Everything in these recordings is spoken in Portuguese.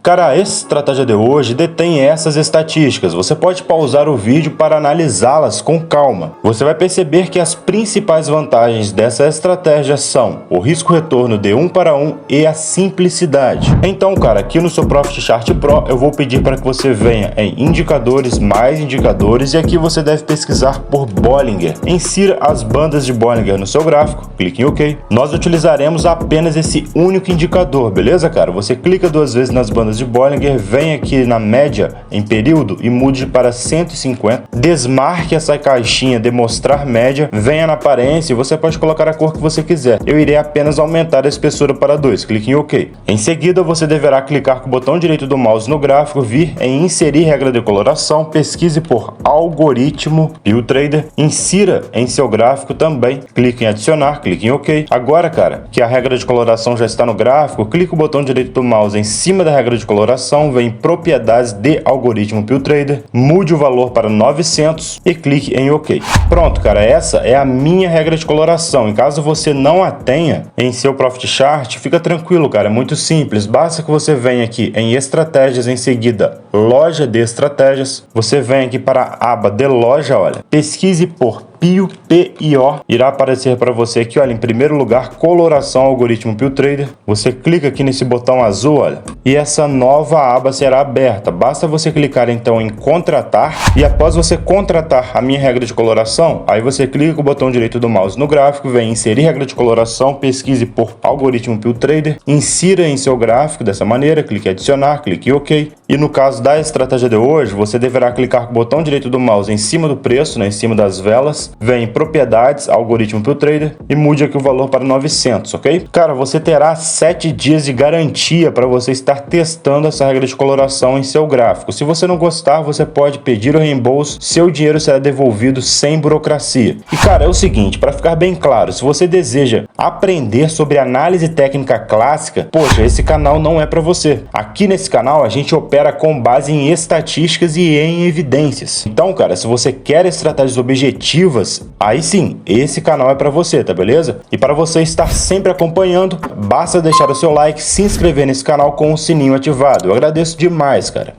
Cara, a estratégia de hoje detém essas estatísticas. Você pode pausar o vídeo para analisá-las com calma. Você vai perceber que as principais vantagens dessa estratégia são o risco-retorno de 1 para 1 e a simplicidade. Então, cara, aqui no seu Profit Chart Pro, eu vou pedir para que você venha em indicadores, mais indicadores, e aqui você deve pesquisar por Bollinger. Insira as bandas de Bollinger no seu gráfico, clique em OK. Nós utilizaremos apenas esse único indicador, beleza, cara? Você clica 2 vezes nas bandas de Bollinger, vem aqui na média em período e mude para 150. Desmarque essa caixinha de mostrar média, venha na aparência e você pode colocar a cor que você quiser. Eu irei apenas aumentar a espessura para 2, clique em OK. Em seguida, você deverá clicar com o botão direito do mouse no gráfico, vir em inserir regra de coloração, pesquise por algoritmo PillTrader, insira em seu gráfico também, clique em adicionar, clique em OK. Agora, cara, que a regra de coloração já está no gráfico, clique com o botão direito do mouse em cima da regra de coloração, vem em propriedades de algoritmo PillTrader, mude o valor para 900 e clique em OK. Pronto, cara, essa é a minha regra de coloração. Em caso você não a tenha em seu Profit Chart, fica tranquilo, cara, é muito simples. Basta que você venha aqui em estratégias, em seguida loja de estratégias, você vem aqui para a aba de loja, olha, pesquise por PIO, P-I-O, irá aparecer para você aqui, olha, em primeiro lugar, coloração algoritmo PillTrader. Você clica aqui nesse botão azul, olha, e essa nova aba será aberta. Basta você clicar então em contratar e após você contratar a minha regra de coloração, aí você clica com o botão direito do mouse no gráfico, vem inserir regra de coloração, pesquise por algoritmo PillTrader, insira em seu gráfico dessa maneira, clique em adicionar, clique em OK. E no caso da estratégia de hoje, você deverá clicar com o botão direito do mouse em cima do preço, né, em cima das velas, vem em propriedades, algoritmo PillTrader e mude aqui o valor para 900, ok? Cara, você terá 7 dias de garantia para você estar testando essa regra de coloração em seu gráfico. Se você não gostar, você pode pedir o reembolso, seu dinheiro será devolvido sem burocracia. E cara, é o seguinte, para ficar bem claro, se você deseja aprender sobre análise técnica clássica, poxa, esse canal não é para você. Aqui nesse canal a gente opera com base em estatísticas e em evidências. Então, cara, se você quer estratégias objetivas, aí sim, esse canal é para você, tá beleza? E para você estar sempre acompanhando, basta deixar o seu like, se inscrever nesse canal com o sininho ativado. Eu agradeço demais, cara.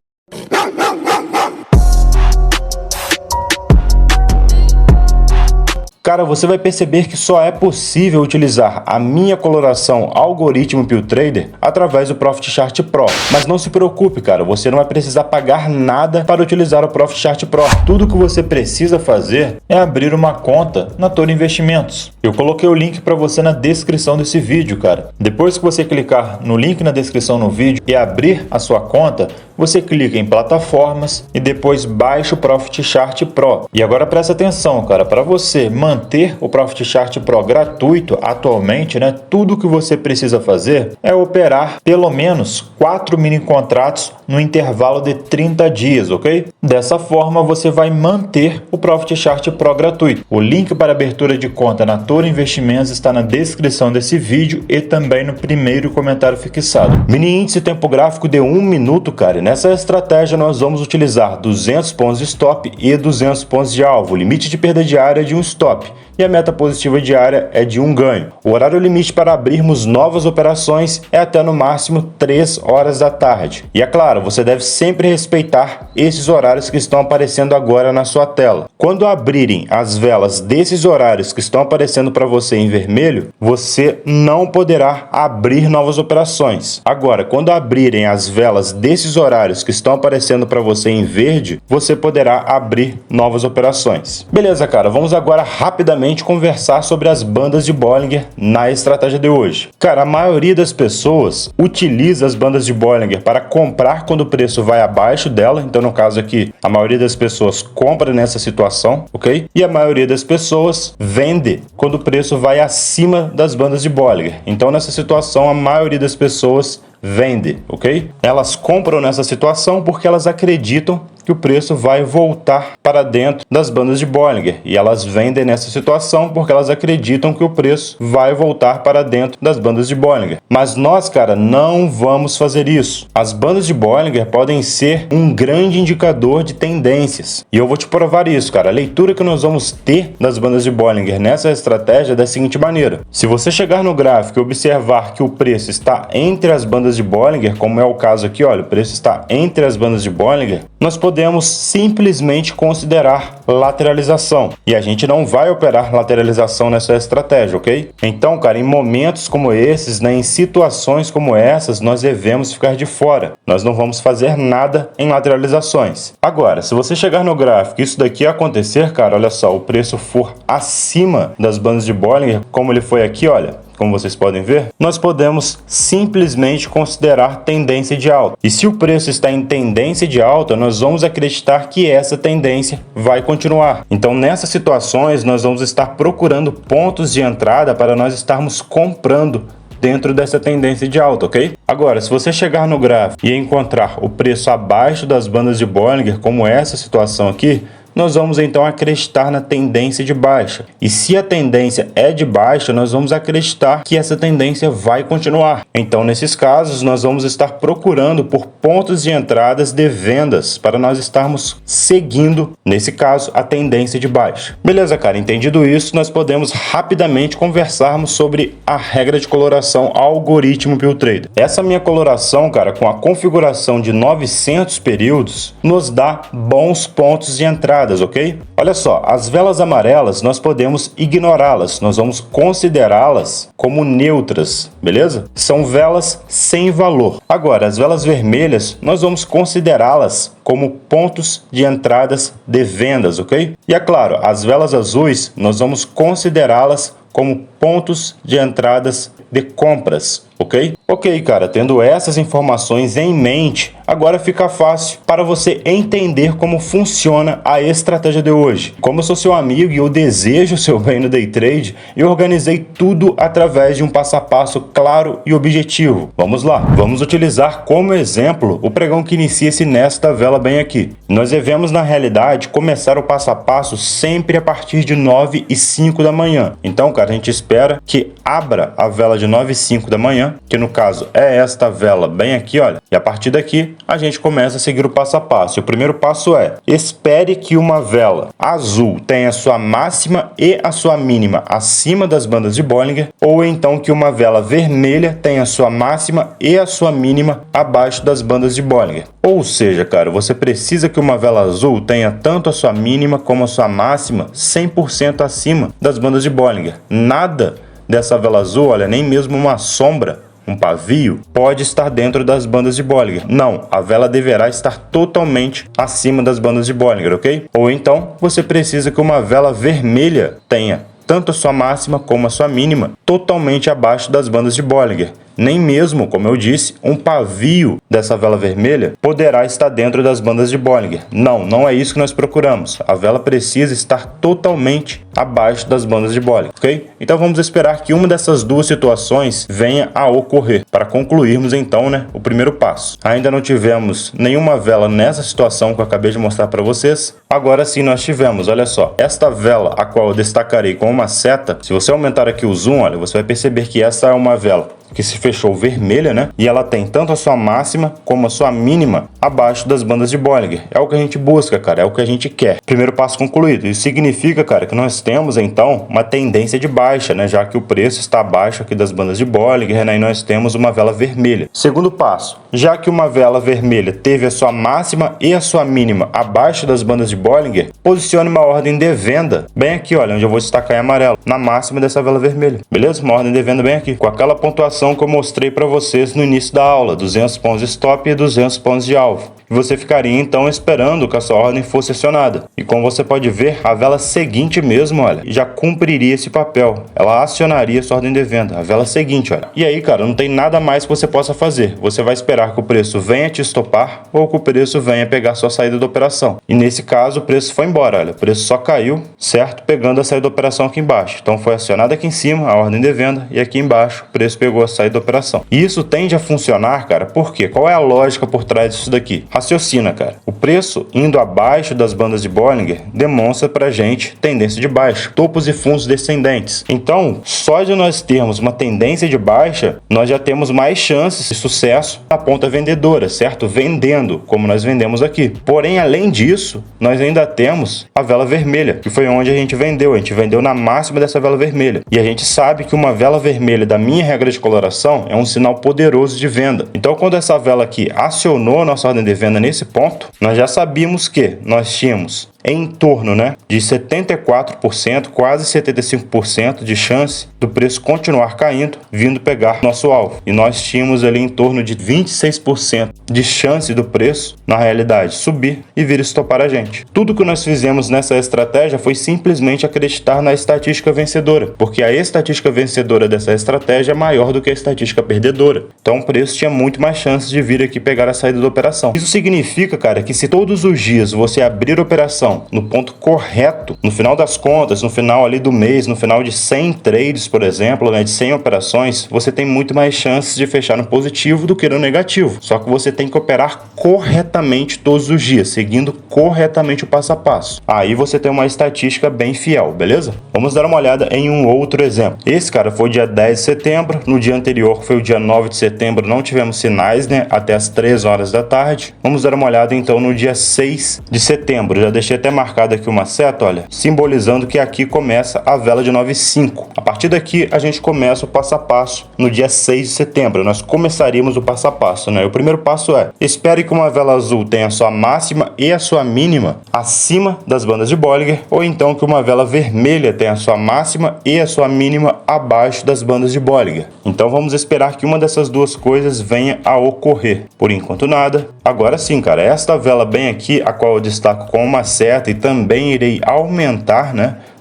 Cara, você vai perceber que só é possível utilizar a minha coloração algoritmo PillTrader através do Profit Chart Pro. Mas não se preocupe, cara, você não vai precisar pagar nada para utilizar o Profit Chart Pro. Tudo que você precisa fazer é abrir uma conta na Toro Investimentos. Eu coloquei o link para você na descrição desse vídeo, cara. Depois que você clicar no link na descrição no vídeo e abrir a sua conta, você clica em plataformas e depois baixa o Profit Chart Pro. E agora presta atenção, cara, para você manter o Profit Chart Pro gratuito atualmente, né, tudo que você precisa fazer é operar pelo menos 4 mini contratos no intervalo de 30 dias, ok? Dessa forma você vai manter o Profit Chart Pro gratuito. O link para abertura de conta na Toro Investimentos está na descrição desse vídeo e também no primeiro comentário fixado. Mini índice tempo gráfico de 1 minuto, cara. Nessa estratégia nós vamos utilizar 200 pontos de stop e 200 pontos de alvo. O limite de perda diária é de um stop e a meta positiva diária é de um ganho. O horário limite para abrirmos novas operações é até no máximo 3 horas da tarde. E é claro, você deve sempre respeitar esses horários que estão aparecendo agora na sua tela. Quando abrirem as velas desses horários que estão aparecendo para você em vermelho, você não poderá abrir novas operações. Agora, quando abrirem as velas desses horários que estão aparecendo para você em verde, você poderá abrir novas operações. Beleza, cara, vamos agora rapidamente conversar sobre as bandas de Bollinger na estratégia de hoje. Cara, a maioria das pessoas utiliza as bandas de Bollinger para comprar quando o preço vai abaixo dela, então no caso aqui, a maioria das pessoas compra nessa situação, ok? E a maioria das pessoas vende quando o preço vai acima das bandas de Bollinger. Então nessa situação, a maioria das pessoas vende, ok? Elas compram nessa situação porque elas acreditam que o preço vai voltar para dentro das bandas de Bollinger. E elas vendem nessa situação porque elas acreditam que o preço vai voltar para dentro das bandas de Bollinger. Mas nós, cara, não vamos fazer isso. As bandas de Bollinger podem ser um grande indicador de tendências. E eu vou te provar isso, cara. A leitura que nós vamos ter das bandas de Bollinger nessa estratégia é da seguinte maneira. Se você chegar no gráfico e observar que o preço está entre as bandas de Bollinger, como é o caso aqui, olha, o preço está entre as bandas de Bollinger, nós podemos simplesmente considerar lateralização. E a gente não vai operar lateralização nessa estratégia, ok? Então, cara, em momentos como esses, né, em situações como essas, nós devemos ficar de fora. Nós não vamos fazer nada em lateralizações. Agora, se você chegar no gráfico e isso daqui acontecer, cara, olha só, o preço for acima das bandas de Bollinger, como ele foi aqui, olha, como vocês podem ver, nós podemos simplesmente considerar tendência de alta. E se o preço está em tendência de alta, nós vamos acreditar que essa tendência vai continuar. Então, nessas situações, nós vamos estar procurando pontos de entrada para nós estarmos comprando dentro dessa tendência de alta, ok? Agora, se você chegar no gráfico e encontrar o preço abaixo das bandas de Bollinger, como essa situação aqui, nós vamos então acreditar na tendência de baixa. E se a tendência é de baixa, nós vamos acreditar que essa tendência vai continuar. Então, nesses casos, nós vamos estar procurando por pontos de entradas de vendas para nós estarmos seguindo, nesse caso, a tendência de baixa. Beleza, cara? Entendido isso, nós podemos rapidamente conversarmos sobre a regra de coloração algoritmo Billtrader. Essa minha coloração, cara, com a configuração de 900 períodos, nos dá bons pontos de entrada. Ok? Olha só, as velas amarelas nós podemos ignorá-las, nós vamos considerá-las como neutras, beleza? São velas sem valor. Agora, as velas vermelhas nós vamos considerá-las como pontos de entradas de vendas, ok? E é claro, as velas azuis nós vamos considerá-las como pontos de entradas de compras, ok? Ok, cara, tendo essas informações em mente, agora fica fácil para você entender como funciona a estratégia de hoje. Como eu sou seu amigo e eu desejo o seu bem no Day Trade, eu organizei tudo através de um passo a passo claro e objetivo. Vamos lá, vamos utilizar como exemplo o pregão que inicia-se nesta vela bem aqui. Nós devemos, na realidade, começar o passo a passo sempre a partir de 9h05 da manhã. Então, cara, a gente espera que abra a vela de 9h05 da manhã, que no caso é esta vela bem aqui, olha, e a partir daqui a gente começa a seguir o passo a passo. E o primeiro passo é: espere que uma vela azul tenha a sua máxima e a sua mínima acima das bandas de Bollinger, ou então que uma vela vermelha tenha a sua máxima e a sua mínima abaixo das bandas de Bollinger. Ou seja, cara, você precisa que uma vela azul tenha tanto a sua mínima como a sua máxima 100% acima das bandas de Bollinger. Nada dessa vela azul, olha, nem mesmo uma sombra, um pavio, pode estar dentro das bandas de Bollinger. Não, a vela deverá estar totalmente acima das bandas de Bollinger, ok? Ou então, você precisa que uma vela vermelha tenha tanto a sua máxima como a sua mínima totalmente abaixo das bandas de Bollinger. Nem mesmo, como eu disse, um pavio dessa vela vermelha poderá estar dentro das bandas de Bollinger. Não, não é isso que nós procuramos. A vela precisa estar totalmente abaixo das bandas de Bollinger, ok? Então vamos esperar que uma dessas duas situações venha a ocorrer para concluirmos então, né, o primeiro passo. Ainda não tivemos nenhuma vela nessa situação que eu acabei de mostrar para vocês. Agora sim nós tivemos, olha só, esta vela a qual eu destacarei com uma seta. Se você aumentar aqui o zoom, olha, você vai perceber que essa é uma vela que se fechou vermelha, né? E ela tem tanto a sua máxima como a sua mínima abaixo das bandas de Bollinger. É o que a gente busca, cara, é o que a gente quer. Primeiro passo concluído. Isso significa, cara, que nós temos então uma tendência de baixa, né? Já que o preço está abaixo aqui das bandas de Bollinger, né? E nós temos uma vela vermelha. Segundo passo, já que uma vela vermelha teve a sua máxima e a sua mínima abaixo das bandas de Bollinger, posicione uma ordem de venda bem aqui, olha, onde eu vou destacar em amarelo, na máxima dessa vela vermelha, beleza? Uma ordem de venda bem aqui, com aquela pontuação que eu mostrei para vocês no início da aula, 200 pontos de stop e 200 pontos de alvo. E você ficaria então esperando que essa ordem fosse acionada. E como você pode ver, a vela seguinte mesmo, olha, já cumpriria esse papel. Ela acionaria essa ordem de venda, a vela seguinte, olha. E aí, cara, não tem nada mais que você possa fazer. Você vai esperar que o preço venha te estopar ou que o preço venha pegar sua saída da operação. E nesse caso, o preço foi embora, olha. O preço só caiu, certo? Pegando a saída da operação aqui embaixo. Então foi acionada aqui em cima a ordem de venda e aqui embaixo o preço pegou a saída da operação. E isso tende a funcionar, cara, por quê? Qual é a lógica por trás disso daqui? Raciocina, cara. O preço indo abaixo das bandas de Bollinger demonstra pra gente tendência de baixa, topos e fundos descendentes. Então, só de nós termos uma tendência de baixa, nós já temos mais chances de sucesso na ponta vendedora, certo? Vendendo, como nós vendemos aqui. Porém, além disso, nós ainda temos a vela vermelha, que foi onde a gente vendeu. A gente vendeu na máxima dessa vela vermelha. E a gente sabe que uma vela vermelha da minha regra de coloração é um sinal poderoso de venda. Então, quando essa vela aqui acionou a nossa ordem de venda nesse ponto, nós já sabíamos que nós tínhamos em torno, de 74%, quase 75% de chance do preço continuar caindo, vindo pegar nosso alvo. E nós tínhamos ali em torno de 26% de chance do preço, na realidade, subir e vir estopar a gente. Tudo que nós fizemos nessa estratégia foi simplesmente acreditar na estatística vencedora, porque a estatística vencedora dessa estratégia é maior do que a estatística perdedora. Então o preço tinha muito mais chances de vir aqui pegar a saída da operação. Isso significa, cara, que se todos os dias você abrir a operação no ponto correto, no final das contas, no final ali do mês, no final de 100 trades, por exemplo, de 100 operações, você tem muito mais chances de fechar no positivo do que no negativo. Só que você tem que operar corretamente todos os dias, seguindo corretamente o passo a passo. Aí você tem uma estatística bem fiel, beleza? Vamos dar uma olhada em um outro exemplo. Esse, cara, foi dia 10 de setembro, no dia anterior foi o dia 9 de setembro, não tivemos sinais, até as 3 horas da tarde. Vamos dar uma olhada então no dia 6 de setembro, já deixei até marcado aqui uma seta, olha, simbolizando que aqui começa a vela de 9,5. A partir daqui a gente começa o passo a passo no dia 6 de setembro. Nós começaríamos o passo a passo, O primeiro passo é: espere que uma vela azul tenha a sua máxima e a sua mínima acima das bandas de Bollinger, ou então que uma vela vermelha tenha a sua máxima e a sua mínima abaixo das bandas de Bollinger. Então vamos esperar que uma dessas duas coisas venha a ocorrer. Por enquanto nada. Agora sim, cara, esta vela bem aqui, a qual eu destaco com uma seta e também irei aumentar,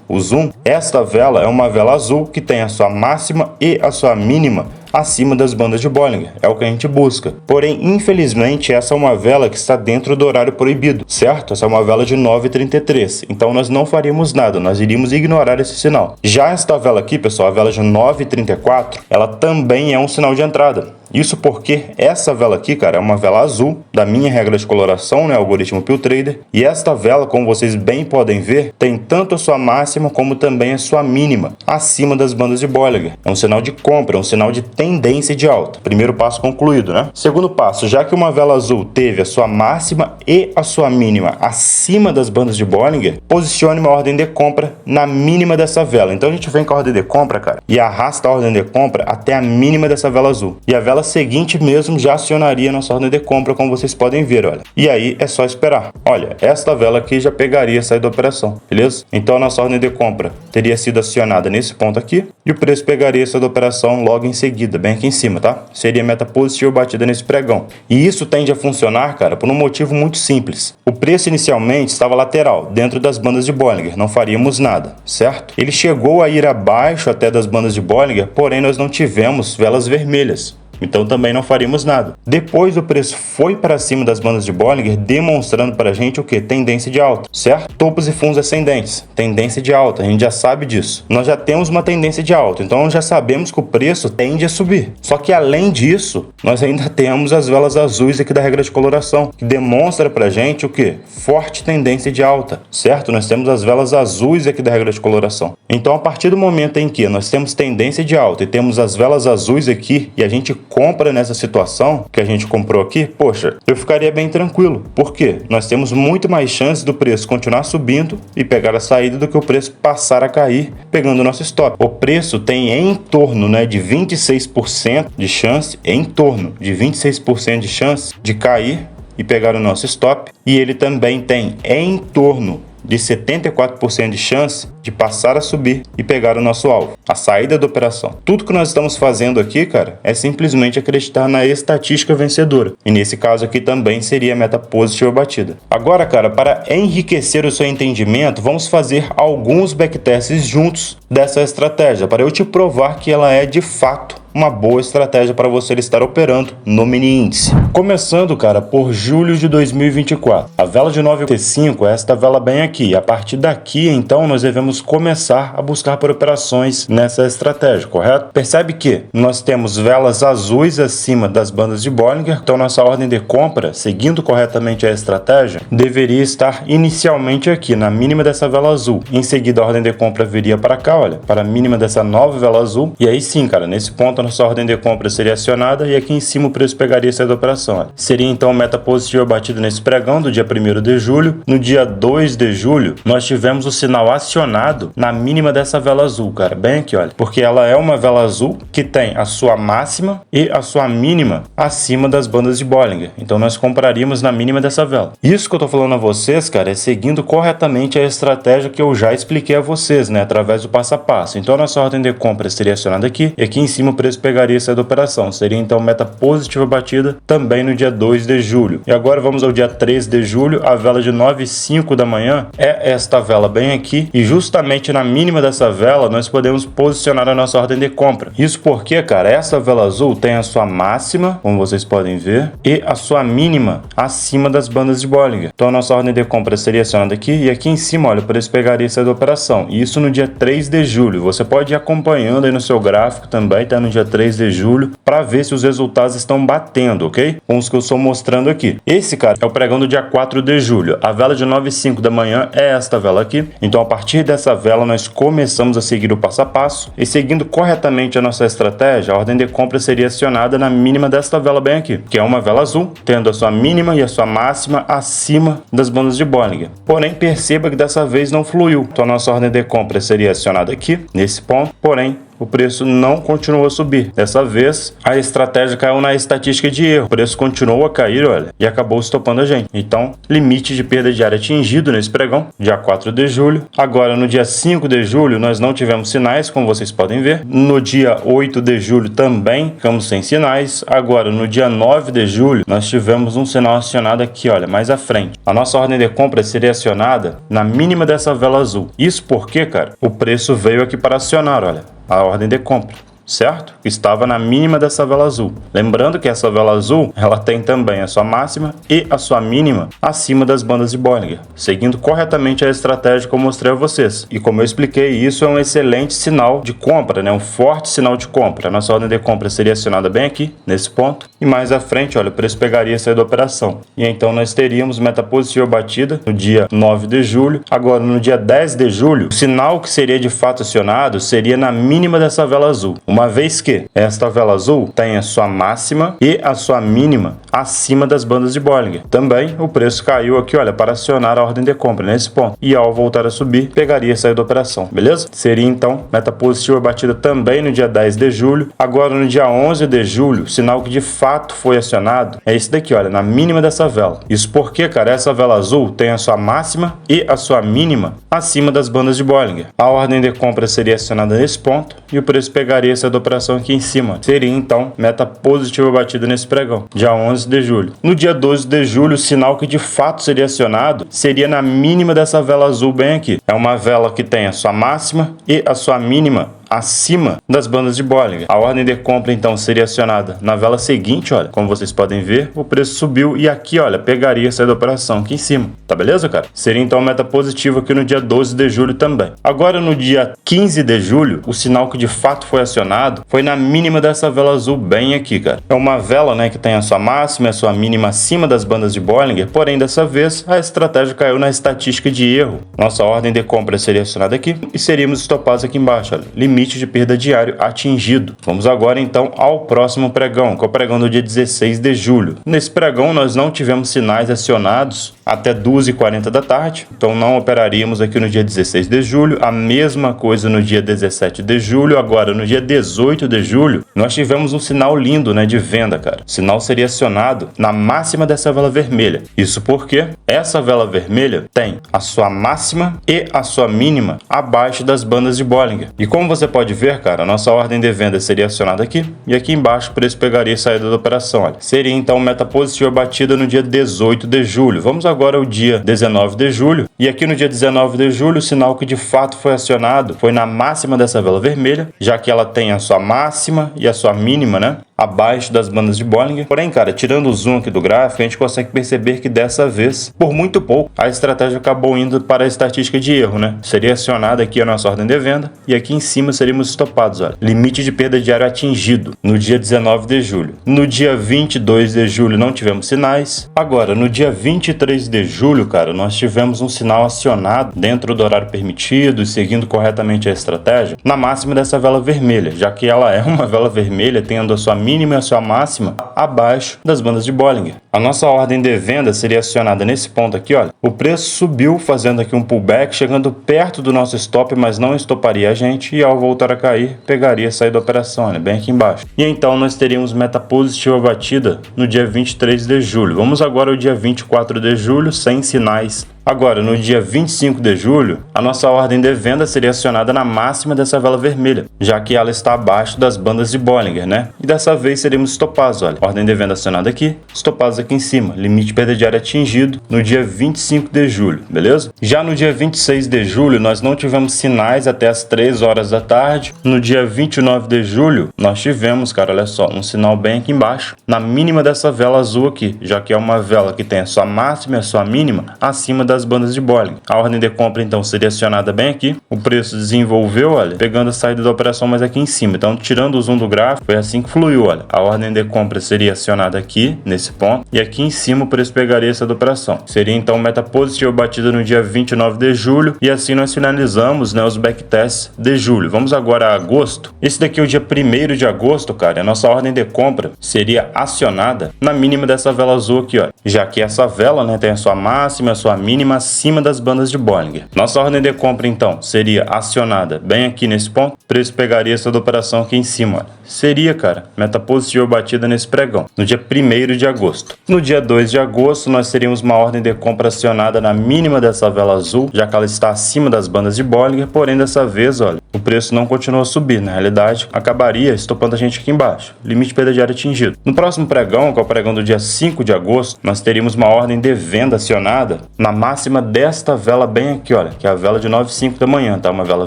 o zoom. Esta vela é uma vela azul que tem a sua máxima e a sua mínima acima das bandas de Bollinger, é o que a gente busca. Porém, infelizmente, essa é uma vela que está dentro do horário proibido, certo? Essa é uma vela de 9h33, então nós não faríamos nada, nós iríamos ignorar esse sinal. Já esta vela aqui, pessoal, a vela de 9h34, ela também é um sinal de entrada. Isso porque essa vela aqui, cara, é uma vela azul, da minha regra de coloração, algoritmo PillTrader, e esta vela, como vocês bem podem ver, tem tanto a sua máxima como também a sua mínima, acima das bandas de Bollinger. É um sinal de compra, é um sinal de tendência de alta. Primeiro passo concluído, Segundo passo, já que uma vela azul teve a sua máxima e a sua mínima acima das bandas de Bollinger, posicione uma ordem de compra na mínima dessa vela. Então a gente vem com a ordem de compra, cara, e arrasta a ordem de compra até a mínima dessa vela azul. E a vela seguinte mesmo já acionaria a nossa ordem de compra, como vocês podem ver, olha. E aí é só esperar. Olha, esta vela aqui já pegaria a saída da operação, beleza? Então a nossa ordem de compra teria sido acionada nesse ponto aqui e o preço pegaria essa da operação logo em seguida, bem aqui em cima, tá? Seria meta positiva batida nesse pregão. E isso tende a funcionar, cara, por um motivo muito simples. O preço inicialmente estava lateral, dentro das bandas de Bollinger, não faríamos nada, certo? Ele chegou a ir abaixo até das bandas de Bollinger, porém nós não tivemos velas vermelhas. Então também não faríamos nada. Depois o preço foi para cima das bandas de Bollinger, demonstrando para a gente o que? Tendência de alta, certo? Topos e fundos ascendentes, tendência de alta, a gente já sabe disso. Nós já temos uma tendência de alta, então já sabemos que o preço tende a subir. Só que além disso, nós ainda temos as velas azuis aqui da regra de coloração, que demonstra para a gente o que? Forte tendência de alta, certo? Nós temos as velas azuis aqui da regra de coloração. Então a partir do momento em que nós temos tendência de alta e temos as velas azuis aqui e a gente compra nessa situação que a gente comprou aqui, poxa, eu ficaria bem tranquilo. Por quê? Nós temos muito mais chance do preço continuar subindo e pegar a saída do que o preço passar a cair, pegando o nosso stop. O preço tem em torno, de 26% de chance, em torno de 26% de chance de cair e pegar o nosso stop, e ele também tem em torno de 74% de chance de passar a subir e pegar o nosso alvo, a saída da operação. Tudo que nós estamos fazendo aqui, cara, é simplesmente acreditar na estatística vencedora. E nesse caso aqui também seria a meta positiva batida. Agora, cara, para enriquecer o seu entendimento, vamos fazer alguns backtests juntos dessa estratégia, para eu te provar que ela é de fato uma boa estratégia para você estar operando no mini índice. Começando, cara, por julho de 2024. A vela de 9,85 é esta vela bem aqui. A partir daqui, então, nós devemos começar a buscar por operações nessa estratégia, correto? Percebe que nós temos velas azuis acima das bandas de Bollinger, então nossa ordem de compra, seguindo corretamente a estratégia, deveria estar inicialmente aqui, na mínima dessa vela azul. Em seguida, a ordem de compra viria para cá, olha, para a mínima dessa nova vela azul. E aí sim, cara, nesse ponto a nossa ordem de compra seria acionada e aqui em cima o preço pegaria essa operação, olha. Seria então meta positiva batida nesse pregão do dia 1º de julho. No dia 2 de julho, nós tivemos o sinal acionado na mínima dessa vela azul, cara, bem aqui, olha, porque ela é uma vela azul que tem a sua máxima e a sua mínima acima das bandas de Bollinger. Então nós compraríamos na mínima dessa vela. Isso que eu tô falando a vocês, cara, é seguindo corretamente a estratégia que eu já expliquei a vocês, né, através do passo a passo. Então a nossa ordem de compra seria acionada aqui e aqui em cima o preço pegaria essa operação. Seria então meta positiva batida também no dia 2 de julho. E agora vamos ao dia 3 de julho, a vela de 9,5 da manhã é esta vela bem aqui e justamente na mínima dessa vela nós podemos posicionar a nossa ordem de compra. Isso porque, cara, essa vela azul tem a sua máxima, como vocês podem ver, e a sua mínima acima das bandas de Bollinger. Então a nossa ordem de compra seria acionada aqui e aqui em cima, olha, o preço pegaria essa operação. E isso no dia 3 de julho. Você pode ir acompanhando aí no seu gráfico também, tá no dia 3 de julho, para ver se os resultados estão batendo, ok? Com os que eu estou mostrando aqui. Esse, cara, é o pregão do dia 4 de julho. A vela de 9,5 da manhã é esta vela aqui. Então a partir dessa vela nós começamos a seguir o passo a passo e seguindo corretamente a nossa estratégia, a ordem de compra seria acionada na mínima desta vela bem aqui, que é uma vela azul, tendo a sua mínima e a sua máxima acima das bandas de Bollinger. Porém, perceba que dessa vez não fluiu. Então a nossa ordem de compra seria acionada aqui, nesse ponto, porém, o preço não continuou a subir. Dessa vez, a estratégia caiu na estatística de erro. O preço continuou a cair, olha, e acabou estopando a gente. Então, limite de perda diária atingido nesse pregão, dia 4 de julho. Agora, no dia 5 de julho, nós não tivemos sinais, como vocês podem ver. No dia 8 de julho também ficamos sem sinais. Agora, no dia 9 de julho, nós tivemos um sinal acionado aqui, olha, mais à frente. A nossa ordem de compra seria acionada na mínima dessa vela azul. Isso porque, cara, o preço veio aqui para acionar, olha, a ordem de compra, certo? Estava na mínima dessa vela azul. Lembrando que essa vela azul, ela tem também a sua máxima e a sua mínima acima das bandas de Bollinger, seguindo corretamente a estratégia que eu mostrei a vocês. E como eu expliquei, isso é um excelente sinal de compra, né? Um forte sinal de compra. A nossa ordem de compra seria acionada bem aqui, nesse ponto, e mais à frente, olha, o preço pegaria essa da operação. E então nós teríamos meta positiva batida no dia 9 de julho. Agora, no dia 10 de julho, o sinal que seria de fato acionado seria na mínima dessa vela azul. Uma vez que esta vela azul tem a sua máxima e a sua mínima acima das bandas de Bollinger. Também o preço caiu aqui, olha, para acionar a ordem de compra nesse ponto. E ao voltar a subir, pegaria essa da operação, beleza? Seria então meta positiva batida também no dia 10 de julho. Agora no dia 11 de julho, o sinal que de fato foi acionado é esse daqui, olha, na mínima dessa vela. Isso porque, cara, essa vela azul tem a sua máxima e a sua mínima acima das bandas de Bollinger. A ordem de compra seria acionada nesse ponto e o preço pegaria essa da operação aqui em cima. Seria então meta positiva batida nesse pregão, dia 11 de julho. No dia 12 de julho, o sinal que de fato seria acionado seria na mínima dessa vela azul bem aqui. É uma vela que tem a sua máxima e a sua mínima acima das bandas de Bollinger. A ordem de compra então seria acionada na vela seguinte, olha, como vocês podem ver, o preço subiu e aqui, olha, pegaria essa da operação aqui em cima, tá beleza, cara? Seria então meta positiva aqui no dia 12 de julho também. Agora no dia 15 de julho, o sinal que de fato foi acionado foi na mínima dessa vela azul bem aqui, cara. É uma vela, né, que tem a sua máxima e a sua mínima acima das bandas de Bollinger, porém dessa vez a estratégia caiu na estatística de erro. Nossa ordem de compra seria acionada aqui e seríamos estopados aqui embaixo, olha, limite de perda diário atingido. Vamos agora então ao próximo pregão, que é o pregão do dia 16 de julho. Nesse pregão nós não tivemos sinais acionados até 2h40 da tarde, então não operaríamos aqui no dia 16 de julho. A mesma coisa no dia 17 de julho. Agora no dia 18 de julho nós tivemos um sinal lindo, né, de venda, cara. O sinal seria acionado na máxima dessa vela vermelha. Isso porque essa vela vermelha tem a sua máxima e a sua mínima abaixo das bandas de Bollinger. E como você pode ver, cara, a nossa ordem de venda seria acionada aqui, e aqui embaixo o preço pegaria a saída da operação, olha. Seria então meta positiva batida no dia 18 de julho. Vamos agora ao dia 19 de julho, e aqui no dia 19 de julho o sinal que de fato foi acionado foi na máxima dessa vela vermelha, já que ela tem a sua máxima e a sua mínima, né, abaixo das bandas de Bollinger. Porém, cara, tirando o zoom aqui do gráfico, a gente consegue perceber que dessa vez, por muito pouco, a estratégia acabou indo para a estatística de erro, né? Seria acionada aqui a nossa ordem de venda e aqui em cima seríamos estopados, olha. Limite de perda diária atingido no dia 19 de julho. No dia 22 de julho não tivemos sinais. Agora, no dia 23 de julho, cara, nós tivemos um sinal acionado dentro do horário permitido e seguindo corretamente a estratégia na máxima dessa vela vermelha, já que ela é uma vela vermelha tendo a sua mínima e a sua máxima abaixo das bandas de Bollinger. A nossa ordem de venda seria acionada nesse ponto aqui, olha. O preço subiu fazendo aqui um pullback, chegando perto do nosso stop, mas não estoparia a gente e ao voltar a cair, pegaria a saída da operação, olha, bem aqui embaixo. E então nós teríamos meta positiva batida no dia 23 de julho. Vamos agora ao dia 24 de julho, sem sinais. Agora, no dia 25 de julho, a nossa ordem de venda seria acionada na máxima dessa vela vermelha, já que ela está abaixo das bandas de Bollinger, né? E dessa vez seríamos estopados, olha. Ordem de venda acionada aqui, estopados aqui em cima. Limite de perda diária atingido no dia 25 de julho, beleza? Já no dia 26 de julho, nós não tivemos sinais até as 3 horas da tarde. No dia 29 de julho, nós tivemos, cara, olha só, um sinal bem aqui embaixo, na mínima dessa vela azul aqui, já que é uma vela que tem a sua máxima e a sua mínima acima das bandas de Bollinger. A ordem de compra então seria acionada bem aqui, o preço desenvolveu, olha, pegando a saída da operação mais aqui em cima. Então, tirando o zoom do gráfico, foi assim que fluiu, olha. A ordem de compra seria acionada aqui, nesse ponto, e aqui em cima o preço pegaria essa da operação. Seria então meta positiva batida no dia 29 de julho, e assim nós finalizamos, né, os backtests de julho. Vamos agora a agosto. Esse daqui é o dia 1º de agosto, cara. A nossa ordem de compra seria acionada na mínima dessa vela azul aqui, ó, já que essa vela, né, tem a sua máxima e a sua mínima acima das bandas de Bollinger. Nossa ordem de compra então seria acionada bem aqui nesse ponto, o preço pegaria essa da operação aqui em cima, olha. Seria, cara, meta positiva batida nesse pregão, no dia 1º de agosto. No dia 2 de agosto, nós teríamos uma ordem de compra acionada na mínima dessa vela azul, já que ela está acima das bandas de Bollinger, porém dessa vez, olha, o preço não continuou a subir, na realidade, acabaria estopando a gente aqui embaixo, limite de perda diária atingido. No próximo pregão, que é o pregão do dia 5 de agosto, nós teríamos uma ordem de venda acionada na máxima desta vela bem aqui, olha, que é a vela de 9h05 da manhã, tá? Uma vela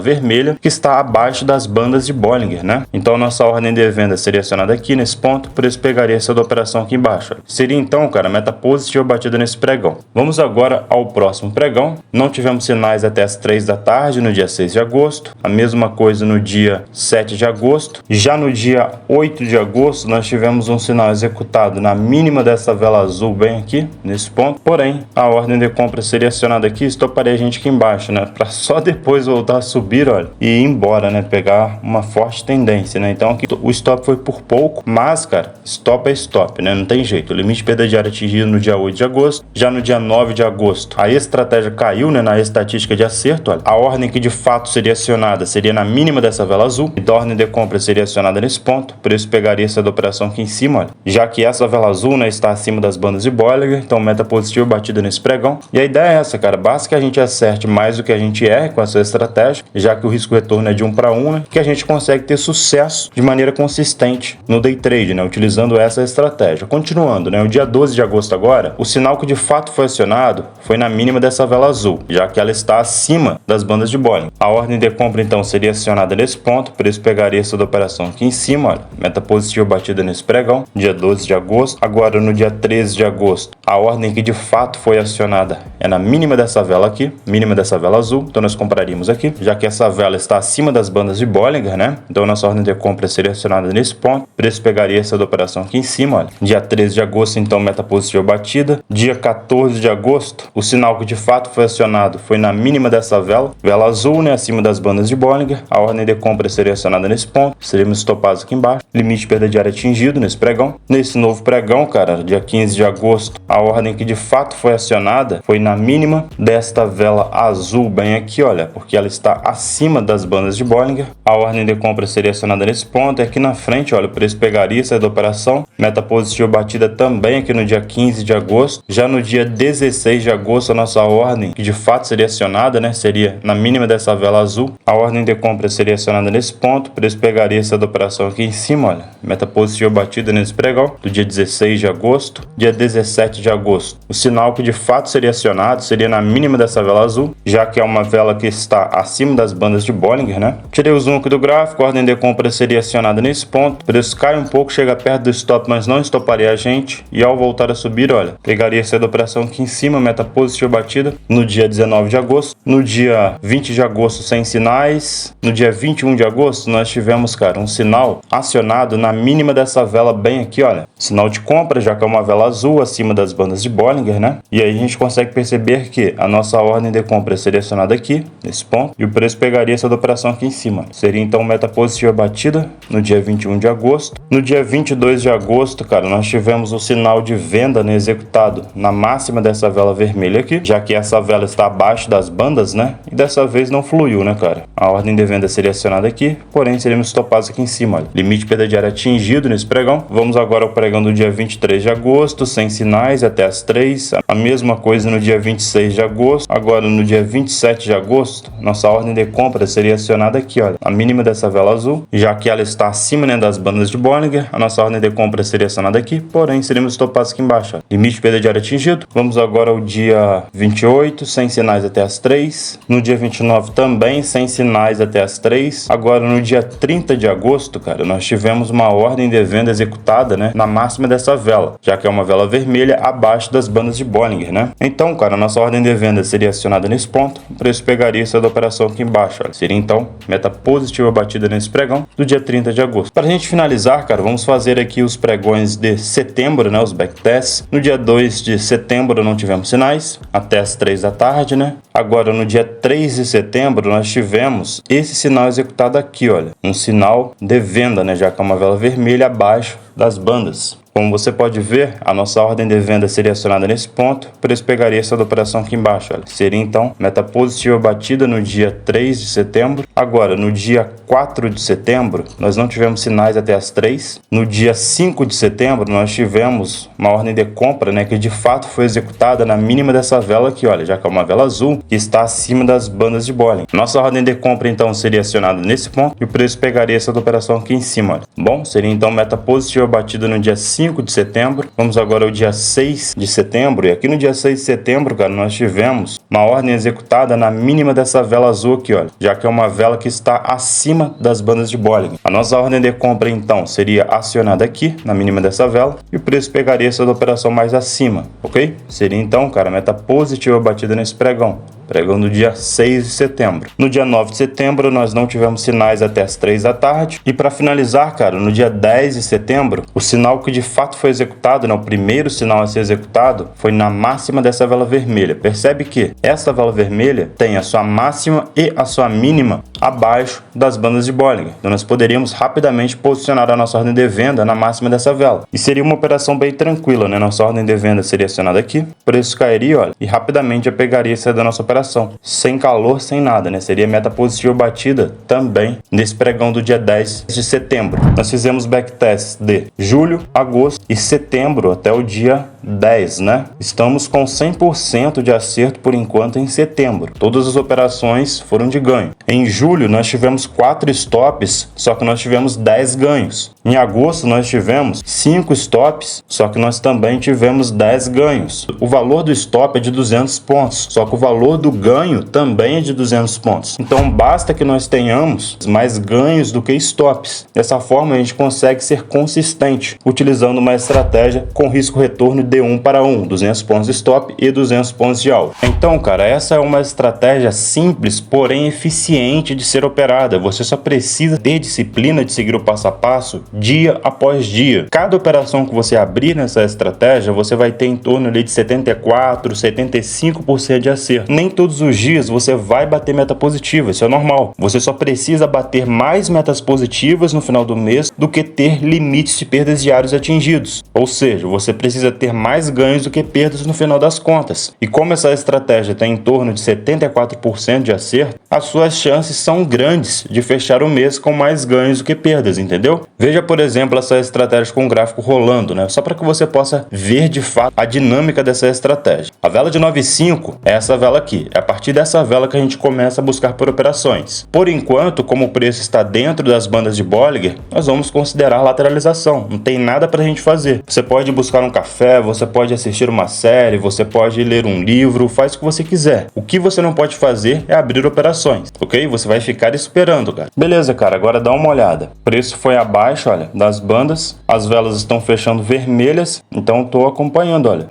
vermelha que está abaixo das bandas de Bollinger, né? Então, nossa ordem de venda seria acionada aqui nesse ponto, o preço pegaria essa da operação aqui embaixo, olha. Seria então, cara, meta positiva batida nesse pregão. Vamos agora ao próximo pregão. Não tivemos sinais até as 3 da tarde, no dia 6 de agosto. A mesma coisa no dia 7 de agosto. Já no dia 8 de agosto, nós tivemos um sinal executado na mínima dessa vela azul bem aqui, nesse ponto. Porém, a ordem de compra seria acionada aqui, estoparia a gente aqui embaixo, né? Para só depois voltar a subir, olha, e ir embora, né? Pegar uma forte tendência, né? Então aqui o stop foi por pouco, mas, cara, stop é stop, né? Não tem jeito. O limite de perda diária atingido no dia 8 de agosto. Já no dia 9 de agosto, a estratégia caiu, né? Na estatística de acerto, olha. A ordem que de fato seria acionada seria na mínima dessa vela azul. Então a ordem de compra seria acionada nesse ponto. O preço pegaria essa da operação aqui em cima, olha. Já que essa vela azul, né, está acima das bandas de Bollinger, então meta positiva batida nesse pregão. E a ideia é essa, cara. Basta que a gente acerte mais do que a gente erre com essa estratégia, já que o risco retorno é de 1 para 1, né, que a gente consegue ter sucesso de maneira consistente no day trade, né, utilizando essa estratégia. Continuando, né, o dia 12 de agosto agora, o sinal que de fato foi acionado foi na mínima dessa vela azul, já que ela está acima das bandas de Bollinger. A ordem de compra então seria acionada nesse ponto, o preço pegaria essa da operação aqui em cima, olha, meta positiva batida nesse pregão, dia 12 de agosto. Agora no dia 13 de agosto, a ordem que de fato foi acionada é na mínima dessa vela aqui, mínima dessa vela azul, então nós compraríamos aqui, já que essa vela está acima das bandas de Bollinger, né? Então nossa ordem de compra seria acionada nesse ponto, o preço pegaria essa da operação aqui em cima, olha. Dia 13 de agosto, então meta positiva batida. Dia 14 de agosto, o sinal que de fato foi acionado foi na mínima dessa vela azul, né, acima das bandas de Bollinger. A ordem de compra seria acionada nesse ponto, seríamos estopados aqui embaixo, limite de perda diária atingido nesse pregão. Nesse novo pregão, cara, dia 15 de agosto, a ordem que de fato foi acionada foi na mínima desta vela azul bem aqui, olha, porque ela está acima das bandas de Bollinger. A ordem de compra seria acionada nesse ponto, e aqui na frente, olha, o preço pegaria essa da operação, meta positiva batida também aqui no dia 15 de agosto. Já no dia 16 de agosto, a nossa ordem, que de fato seria acionada, né? Seria na mínima dessa vela azul. A ordem de compra seria acionada nesse ponto. O preço pegaria essa da operação aqui em cima, olha. Meta positiva batida nesse pregão do dia 16 de agosto. Dia 17 de agosto. O sinal que de fato seria acionado seria na mínima dessa vela azul, já que é uma vela que está acima das bandas de Bollinger, né? Tirei o zoom aqui do gráfico, a ordem de compra seria acionada nesse ponto. O preço cai um pouco, chega perto do stop, mas não estoparia a gente. E ao voltar a subir, olha, pegaria essa da operação aqui em cima, meta positiva batida no dia 19 de agosto. No dia 20 de agosto, sem sinais. No dia 21 de agosto, nós tivemos, cara, um sinal acionado na mínima dessa vela bem aqui, olha. Sinal de compra, já que é uma vela azul acima das bandas de Bollinger, né? E aí a gente consegue perceber que a nossa ordem de compra seria acionada aqui, nesse ponto, e o preço pegaria essa da operação aqui em cima. Seria então meta positiva batida no dia 21 de agosto. No dia 22 de agosto, cara, nós tivemos o sinal de venda, né, executado na máxima dessa vela vermelha aqui, já que essa vela está abaixo das bandas, né? E dessa vez não fluiu, né, cara? A ordem de venda seria acionada aqui, porém seríamos estopados aqui em cima, olha. Limite de perda diária atingido nesse pregão. Vamos agora ao pregão do dia 23 de agosto, sem sinais até as 3. A mesma coisa no dia 26 de agosto. Agora no dia 27 de agosto, nossa ordem de compra seria acionada aqui, olha, a mínima dessa vela azul, já que ela está acima, né, das bandas de Bollinger, a nossa ordem de compra seria acionada aqui, porém seríamos estopados aqui embaixo, olha. Limite de perda diária atingido. Vamos agora ao dia 28, sem sinais até as 3. No dia 29 também, sem sinais até as 3. Agora no dia 30 de agosto, cara, nós tivemos uma ordem de venda executada, né, na máxima dessa vela, já que é uma vela vermelha abaixo das bandas de Bollinger, né? Então, cara, a nossa ordem de venda seria acionada nesse ponto, o preço pegaria essa da operação aqui embaixo, olha. Seria então meta positiva batida nesse pregão do dia 30 de agosto. Para a gente finalizar, cara, vamos fazer aqui os pregões de setembro, né, os backtests. No dia 2 de setembro não tivemos sinais, até as 3 da tarde, né? Agora no dia 3 de setembro nós tivemos esse sinal executado aqui, olha, um sinal de venda, né, já que é uma vela vermelha abaixo das bandas. Como você pode ver, a nossa ordem de venda seria acionada nesse ponto, o preço pegaria essa da operação aqui embaixo, olha. Seria então meta positiva batida no dia 3 de setembro. Agora, no dia 4 de setembro, nós não tivemos sinais até as 3. No dia 5 de setembro, nós tivemos uma ordem de compra, né, que de fato foi executada na mínima dessa vela aqui, olha, já que é uma vela azul que está acima das bandas de Bollinger. Nossa ordem de compra então seria acionada nesse ponto e o preço pegaria essa da operação aqui em cima, olha. Bom, seria então meta positiva batida no dia 5 de setembro. Vamos agora ao dia 6 de setembro. E aqui no dia 6 de setembro, cara, nós tivemos uma ordem executada na mínima dessa vela azul aqui, olha, já que é uma vela que está acima das bandas de Bollinger. A nossa ordem de compra, então, seria acionada aqui, na mínima dessa vela, e o preço pegaria essa da operação mais acima, ok? Seria, então, cara, meta positiva batida nesse pregão. Pregão no dia 6 de setembro. No dia 9 de setembro, nós não tivemos sinais até as 3 da tarde. E para finalizar, cara, no dia 10 de setembro, o sinal que de fato foi executado, né, o primeiro sinal a ser executado, foi na máxima dessa vela vermelha. Percebe que essa vela vermelha tem a sua máxima e a sua mínima abaixo das bandas de Bollinger. Então nós poderíamos rapidamente posicionar a nossa ordem de venda na máxima dessa vela. E seria uma operação bem tranquila, né? Nossa ordem de venda seria acionada aqui, o preço cairia, olha, e rapidamente já pegaria essa da nossa operação. Sem calor, sem nada, né? Seria meta positiva batida também nesse pregão do dia 10 de setembro. Nós fizemos backtests de julho, agosto e setembro até o dia 10, né? Estamos com 100% de acerto por enquanto em setembro. Todas as operações foram de ganho. Em julho nós tivemos 4 stops, só que nós tivemos 10 ganhos. Em agosto nós tivemos 5 stops, só que nós também tivemos 10 ganhos. O valor do stop é de 200 pontos, só que o valor do ganho também é de 200 pontos. Então basta que nós tenhamos mais ganhos do que stops. Dessa forma a gente consegue ser consistente, utilizando uma estratégia com risco-retorno de 1 para 1, 200 pontos de stop e 200 pontos de alvo. Então, cara, essa é uma estratégia simples, porém eficiente de ser operada. Você só precisa ter disciplina de seguir o passo a passo, dia após dia. Cada operação que você abrir nessa estratégia, você vai ter em torno ali de 74, 75% de acerto. Nem todos os dias você vai bater meta positiva, isso é normal. Você só precisa bater mais metas positivas no final do mês do que ter limites de perdas diários atingidos. Ou seja, você precisa ter mais ganhos do que perdas no final das contas. E como essa estratégia tem em torno de 74% de acerto, as suas chances são grandes de fechar o mês com mais ganhos do que perdas, entendeu? Veja, por exemplo, essa estratégia com o gráfico rolando, né? Só para que você possa ver de fato a dinâmica dessa estratégia. A vela de 9,5 é essa vela aqui. É a partir dessa vela que a gente começa a buscar por operações. Por enquanto, como o preço está dentro das bandas de Bollinger, nós vamos considerar lateralização. Não tem nada para a gente fazer. Você pode buscar um café, você pode assistir uma série, você pode ler um livro, faz o que você quiser. O que você não pode fazer é abrir operações, ok? Você vai ficar esperando, cara. Beleza, cara, agora dá uma olhada. O preço foi abaixo, olha, das bandas. As velas estão fechando vermelhas, então estou acompanhando, olha.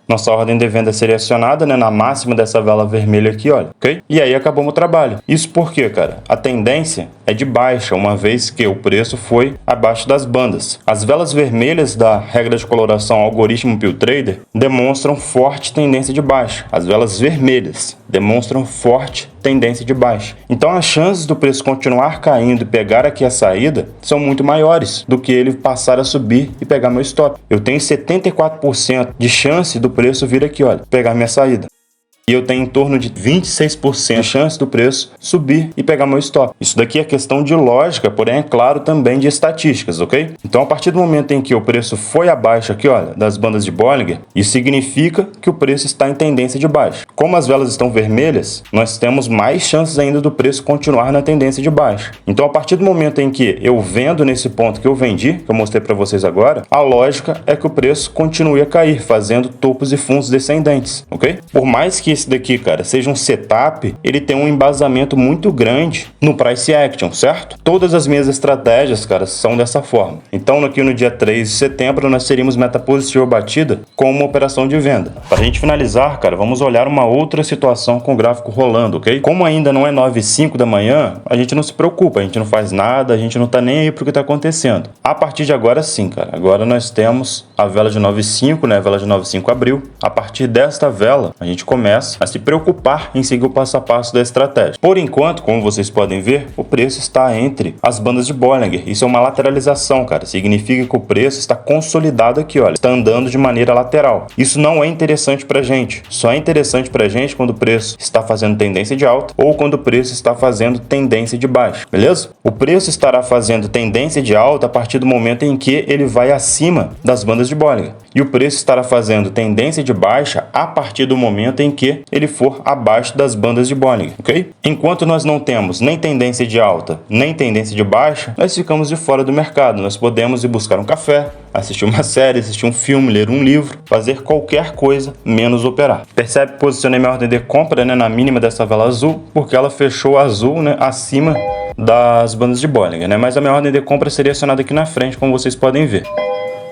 Nossa ordem de venda seria acionada, né, na máxima dessa vela vermelha aqui, olha, ok? E aí acabamos o trabalho. Isso porque, cara, a tendência é de baixa, uma vez que o preço foi abaixo das bandas. As velas vermelhas da regra de coloração algoritmo Pill Trader demonstram forte tendência de baixa. As velas vermelhas demonstram forte tendência de baixa. Então as chances do preço continuar caindo e pegar aqui a saída são muito maiores do que ele passar a subir e pegar meu stop. Eu tenho 74% de chance do preço vir aqui, olha, pegar minha saída. E eu tenho em torno de 26% de chance do preço subir e pegar meu stop. Isso daqui é questão de lógica, porém é claro também de estatísticas, ok? Então a partir do momento em que o preço foi abaixo aqui, olha, das bandas de Bollinger, isso significa que o preço está em tendência de baixa. Como as velas estão vermelhas, nós temos mais chances ainda do preço continuar na tendência de baixa. Então a partir do momento em que eu vendo nesse ponto que eu vendi, que eu mostrei para vocês agora, a lógica é que o preço continue a cair, fazendo topos e fundos descendentes, ok? Por mais que esse daqui, cara, seja um setup, ele tem um embasamento muito grande no price action, certo? Todas as minhas estratégias, cara, são dessa forma. Então, aqui no dia 3 de setembro, nós teríamos meta positiva batida com uma operação de venda. Para a gente finalizar, cara, vamos olhar uma outra situação com o gráfico rolando, ok? Como ainda não é 9h05 da manhã, a gente não se preocupa, a gente não faz nada, a gente não tá nem aí pro que tá acontecendo. A partir de agora, sim, cara. Agora nós temos a vela de 9h05, né? A vela de 9h05 abriu. A partir desta vela, a gente começa a se preocupar em seguir o passo a passo da estratégia. Por enquanto, como vocês podem ver, o preço está entre as bandas de Bollinger. Isso é uma lateralização, cara. Significa que o preço está consolidado aqui, olha. Está andando de maneira lateral. Isso não é interessante pra gente. Só é interessante pra gente quando o preço está fazendo tendência de alta ou quando o preço está fazendo tendência de baixa, beleza? O preço estará fazendo tendência de alta a partir do momento em que ele vai acima das bandas de Bollinger. E o preço estará fazendo tendência de baixa a partir do momento em que ele for abaixo das bandas de Bollinger, ok? Enquanto nós não temos nem tendência de alta, nem tendência de baixa, nós ficamos de fora do mercado. Nós podemos ir buscar um café, assistir uma série, assistir um filme, ler um livro, fazer qualquer coisa menos operar. Percebe que posicionei minha ordem de compra, né, na mínima dessa vela azul, porque ela fechou azul, né, acima das bandas de Bollinger, né? Mas a minha ordem de compra seria acionada aqui na frente, como vocês podem ver.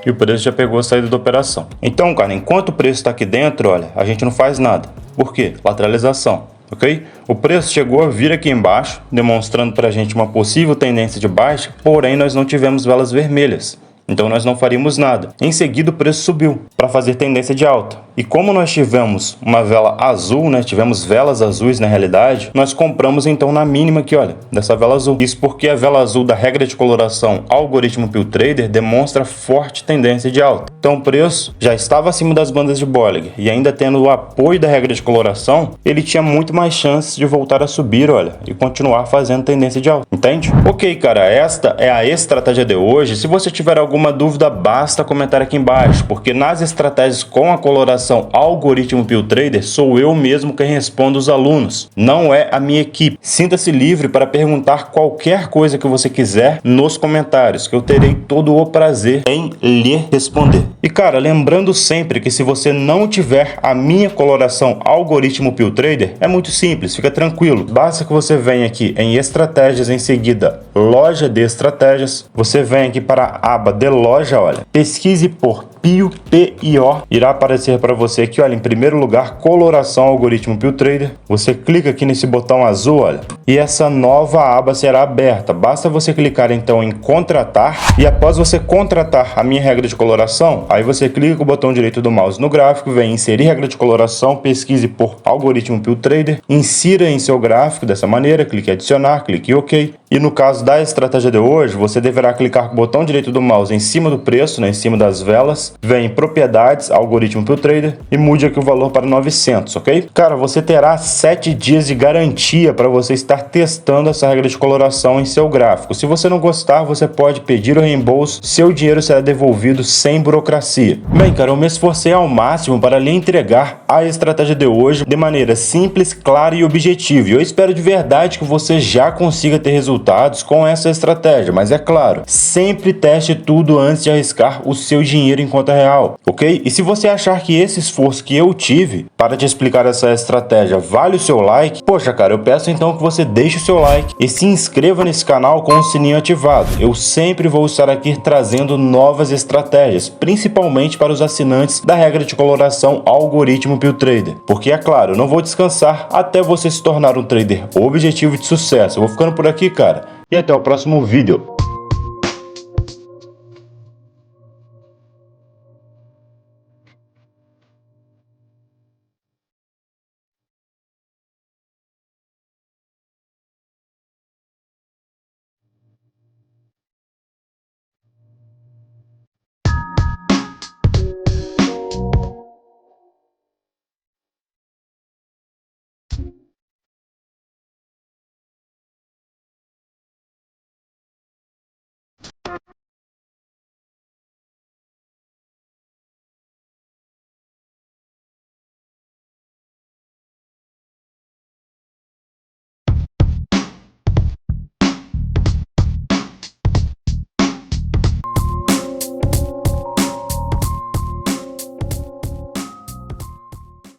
E o preço já pegou a saída da operação. Então, cara, enquanto o preço está aqui dentro, olha, a gente não faz nada. Por quê? Lateralização, ok? O preço chegou a vir aqui embaixo, demonstrando para a gente uma possível tendência de baixa, porém nós não tivemos velas vermelhas. Então nós não faríamos nada. Em seguida o preço subiu para fazer tendência de alta. E como nós tivemos uma vela azul, né, tivemos velas azuis na realidade, nós compramos então na mínima aqui, olha, dessa vela azul. Isso porque a vela azul da regra de coloração algoritmo Pill Trader demonstra forte tendência de alta. Então o preço já estava acima das bandas de Bollinger e ainda tendo o apoio da regra de coloração, ele tinha muito mais chances de voltar a subir, olha, e continuar fazendo tendência de alta. Entende? Ok, cara, esta é a estratégia de hoje. Se você tiver alguma dúvida, basta comentar aqui embaixo, porque nas estratégias com a coloração algoritmo Pill Trader sou eu mesmo quem responde os alunos, não é a minha equipe. Sinta-se livre para perguntar qualquer coisa que você quiser nos comentários, que eu terei todo o prazer em lhe responder. E cara, lembrando sempre que se você não tiver a minha coloração algoritmo Pill Trader, é muito simples, fica tranquilo. Basta que você venha aqui em estratégias, em seguida loja de estratégias, você vem aqui para a aba de loja, olha, pesquise por PIO, P-I-O, irá aparecer para você aqui, olha, em primeiro lugar, coloração algoritmo Pill Trader. Você clica aqui nesse botão azul, olha, e essa nova aba será aberta. Basta você clicar então em contratar e após você contratar a minha regra de coloração, aí você clica com o botão direito do mouse no gráfico, vem inserir regra de coloração, pesquise por algoritmo Pill Trader, insira em seu gráfico dessa maneira, clique em adicionar, clique em OK. E no caso da estratégia de hoje, você deverá clicar com o botão direito do mouse em cima do preço, né, em cima das velas, vem propriedades, algoritmo para o trader e mude aqui o valor para 900, ok? Cara, você terá 7 dias de garantia para você estar testando essa regra de coloração em seu gráfico. Se você não gostar, você pode pedir o reembolso, seu dinheiro será devolvido sem burocracia. Bem, cara, eu me esforcei ao máximo para lhe entregar a estratégia de hoje de maneira simples, clara e objetiva. E eu espero de verdade que você já consiga ter resultados com essa estratégia, mas é claro, sempre teste tudo antes de arriscar o seu dinheiro em conta real, ok? E se você achar que esse esforço que eu tive para te explicar essa estratégia vale o seu like, poxa, cara, eu peço então que você deixe o seu like e se inscreva nesse canal com o sininho ativado. Eu sempre vou estar aqui trazendo novas estratégias, principalmente para os assinantes da regra de coloração algoritmo Pill Trader. Porque é claro, eu não vou descansar até você se tornar um trader objetivo e de sucesso. Eu vou ficando por aqui, cara, e até o próximo vídeo.